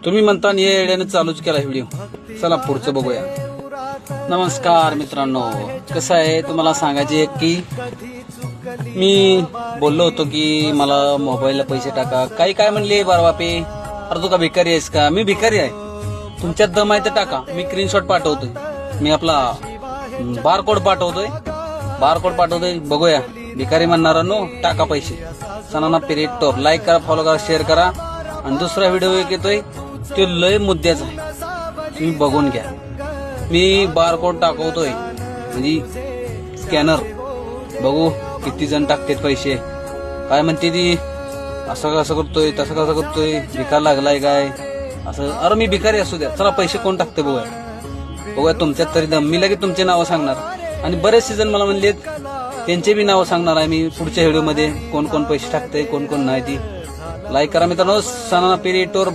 तुम्ही म्हणता ये येड्याने चालूच केला व्हिडिओ. चला पुढचं बघूया. नमस्कार मित्रांनो, कसं आहे तुम्हाला सांगायचे की मी बोललो होतो की मला मोबाईलला पैसे टाका. काही काय म्हणले बारबापे, अरे तू का भिकारी आहेस का? मी भिकारी आहे? तुमच्यात दम आहे तर टाका. मी स्क्रीनशॉट पाठवतोय, मी आपला बारकोड पाठवतोय. बघूया भिकारी म्हणणारांनो, टाका पैसे. सनाना पिरिटोर लाईक करा, फॉलो करा, शेअर करा. आणि दुसरा व्हिडिओ एक येतोय तो लय मुद्द्याचा आहे, तुम्ही बघून घ्या. मी बारकोड टाकवतोय म्हणजे स्कॅनर, बघू किती जण टाकतात पैसे. काय म्हणते ती, असं कसं करतोय, तसं कसं करतोय, भिकार लागलाय काय असं. अरे मी भिकारी असू द्या, चला पैसे कोण टाकते बघूया तुमच्यात तरी दम. मी लगेच तुमचे नावं सांगणार. आणि बरेचसे जण मला म्हणलेत त्यांचे बी नावं सांगणार आहे मी पुढच्या व्हिडिओ मध्ये, कोण कोण पैसे टाकते कोण कोण नाही. ती लाईक करा मित्रांनो. सनाना पिरिटोर.